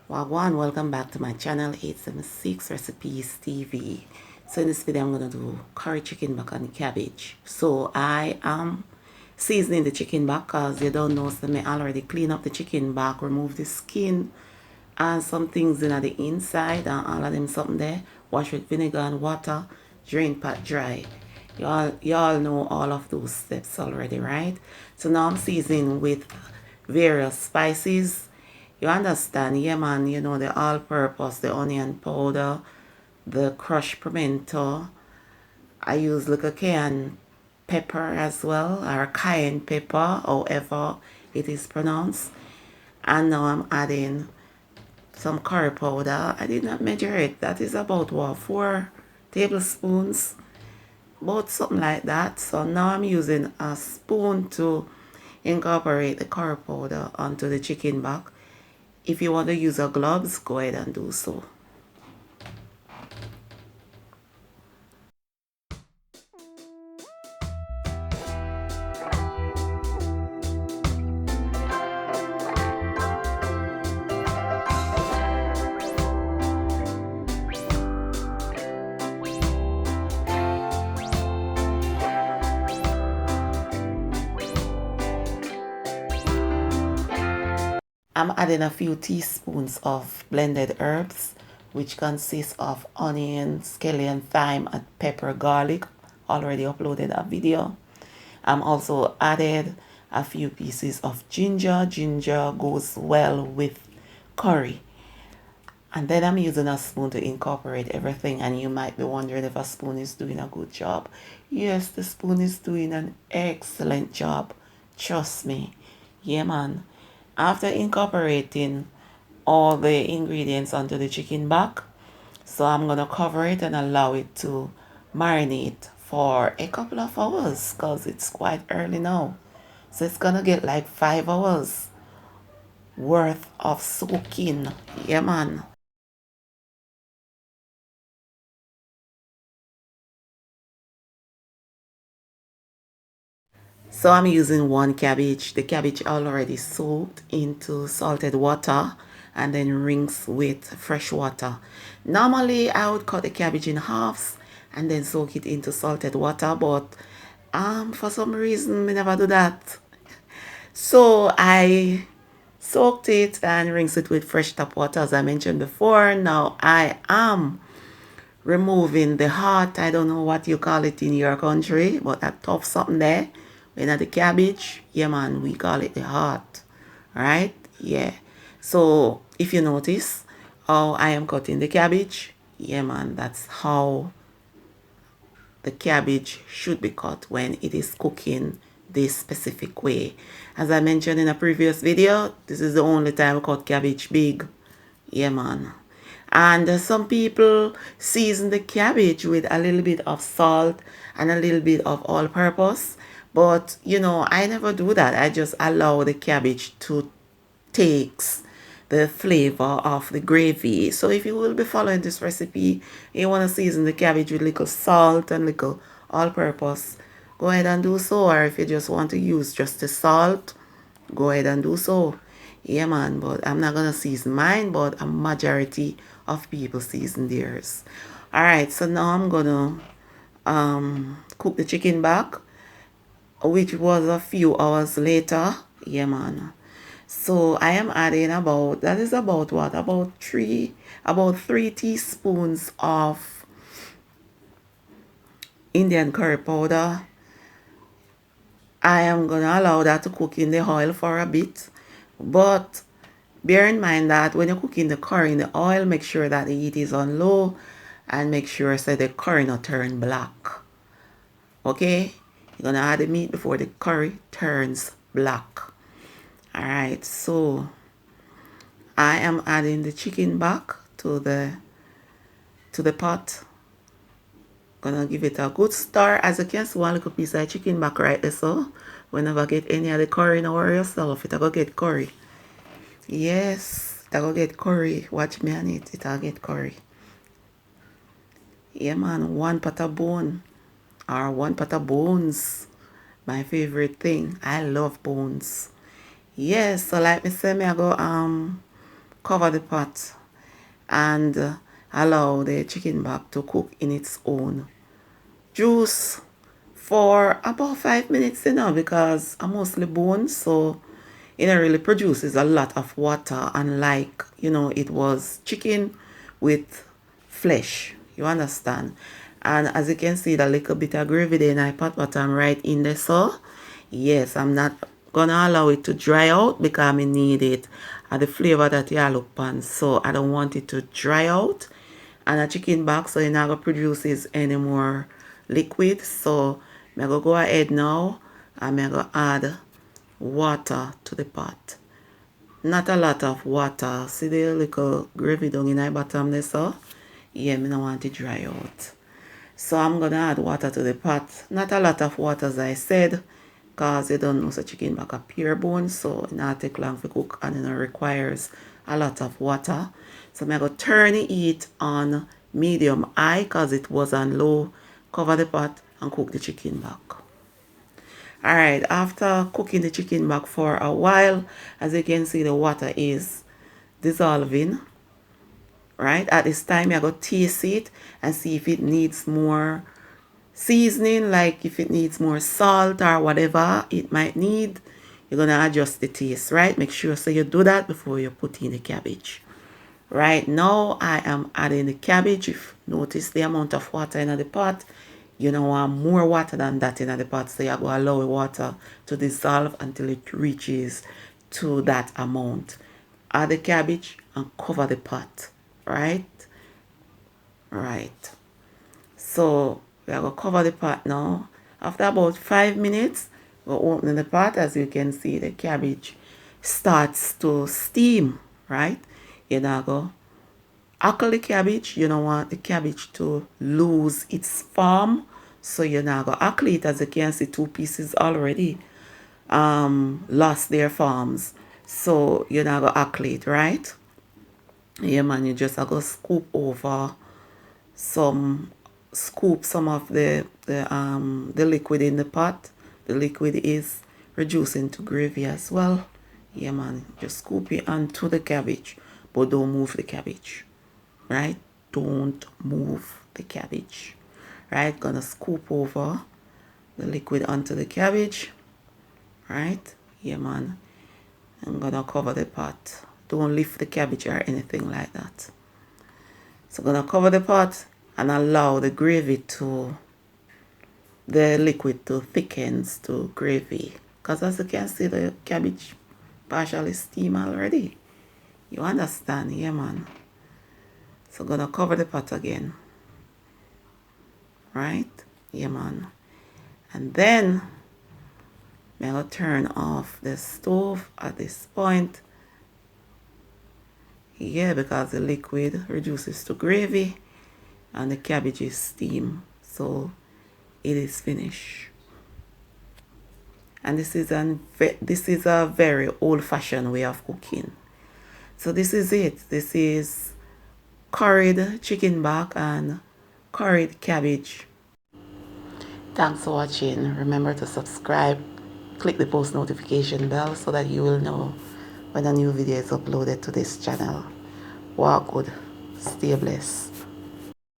Wagwan, welcome back to my channel 876 Recipes TV. So in this video I'm going to do curry chicken back on cabbage. So I am seasoning the chicken back because you don't know, so I already clean up the chicken back, remove the skin and some things in the inside and all of them something there. Wash with vinegar and water, drain pot dry. Y'all know all of those steps already, right? So now I'm seasoning with various spices. You understand? Yeah, man. You know, the all-purpose, the onion powder, the crushed pimento. I use little cayenne pepper as well, or cayenne pepper, however it is pronounced. And now I'm adding some curry powder. I did not measure it. That is about what, 4 tablespoons, about something like that. So now I'm using a spoon to incorporate the curry powder onto the chicken back. If you want to use a gloves, go ahead and do so. I'm adding a few teaspoons of blended herbs, which consists of onion, scallion, thyme, and pepper, garlic. Already uploaded a video. I'm also added a few pieces of ginger. Ginger goes well with curry. And then I'm using a spoon to incorporate everything. And you might be wondering if a spoon is doing a good job. Yes, the spoon is doing an excellent job. Trust me. Yeah, man. After incorporating all the ingredients onto the chicken back, so I'm going to cover it and allow it to marinate for a couple of hours because it's quite early now. So it's going to get like 5 hours worth of soaking. Yeah, man. So I'm using one cabbage. The cabbage already soaked into salted water and then rinsed with fresh water. Normally I would cut the cabbage in halves and then soak it into salted water, but for some reason we never do that. So I soaked it and rinsed it with fresh tap water as I mentioned before. Now I am removing the heart. I don't know what you call it in your country, but that tough something there. When at the cabbage, yeah man, we call it the heart. Right? Yeah. So if you notice how I am cutting the cabbage, yeah man, that's how the cabbage should be cut when it is cooking this specific way. As I mentioned in a previous video, this is the only time I cut cabbage big. Yeah, man. And some people season the cabbage with a little bit of salt and a little bit of all-purpose. But, you know, I never do that. I just allow the cabbage to takes the flavor of the gravy. So if you will be following this recipe, you want to season the cabbage with little salt and little all-purpose, go ahead and do so. Or if you just want to use just the salt, go ahead and do so. Yeah, man, but I'm not going to season mine, but a majority of people season theirs. All right, so now I'm going to cook the chicken back, which was a few hours later. Yeah, man. So I am adding about, that is about what? About 3 teaspoons of Indian curry powder. I am going to allow that to cook in the oil for a bit. But bear in mind that when you're cooking the curry in the oil, make sure that the heat is on low and make sure so the curry not turn black. Okay? You're going to add the meat before the curry turns black. Alright, so I am adding the chicken back to the pot. Gonna give it a good stir. As you can see, one little piece of chicken back right there. So whenever I get any of the curry, no worry yourself. It'll go get curry. Yes, it'll go get curry. Watch me on it. It'll get curry. Yeah, man. 1 pot of bone or 1 pot of bones. My favorite thing. I love bones. Yes, so like me say, me I go cover the pot and allow the chicken back to cook in its own juice for about 5 minutes, because I'm mostly bone, so it really produces a lot of water, unlike, it was chicken with flesh. You understand? And as you can see, the little bit of gravy there in my pot bottom right in there, so yes, I'm not gonna allow it to dry out because I need it and the flavor that you look pan, so I don't want it to dry out and a chicken back, so you're not gonna produce any more liquid. So I'm gonna go ahead now and I'm gonna add water to the pot. Not a lot of water. See the little gravy down in the bottom there, so yeah, I don't want it dry out. So I'm gonna add water to the pot. Not a lot of water, as I said, because you don't know the chicken back a pure bone, so it not take long to cook and it requires a lot of water. So I'm gonna turn the heat on medium high because it was on low. Cover the pot and cook the chicken back. Alright, after cooking the chicken back for a while, as you can see, the water is dissolving. Right, at this time I go taste it and see if it needs more seasoning, like if it needs more salt or whatever it might need. You're gonna adjust the taste, right? Make sure so you do that before you put in the cabbage. Right now I am adding the cabbage. If notice the amount of water in the pot, you don't want more water than that in the pot, so you're going to allow the water to dissolve until it reaches to that amount. Add the cabbage and cover the pot. Right. So we are going to cover the pot now. After about 5 minutes, we're opening the pot. As you can see, the cabbage starts to steam, right? You're now going to hackle the cabbage. You don't want the cabbage to lose its form, so you're now going to hackle it. As you can see, 2 pieces already lost their forms, so you're now going to hackle it, right? Yeah, man, you just go scoop some of the liquid in the pot. The liquid is reducing to gravy as well. Yeah, man, just scoop it onto the cabbage, but don't move the cabbage, right? Don't move the cabbage, right? Gonna scoop over the liquid onto the cabbage, right? Yeah, man. I'm gonna cover the pot. Don't lift the cabbage or anything like that. So I'm gonna cover the pot and allow the liquid to thickens to gravy. Because as you can see, the cabbage partially steam already. You understand? Yeah, man. So I'm gonna cover the pot again. Right? Yeah, man. And then I'm gonna turn off the stove at this point. Yeah, because the liquid reduces to gravy and the cabbage is steam, so it is finished. And this is a very old-fashioned way of cooking. So this is it. This is curried chicken back and curried cabbage. Thanks for watching. Remember to subscribe, click the post notification bell so that you will know when a new video is uploaded to this channel. Walk good, stay blessed.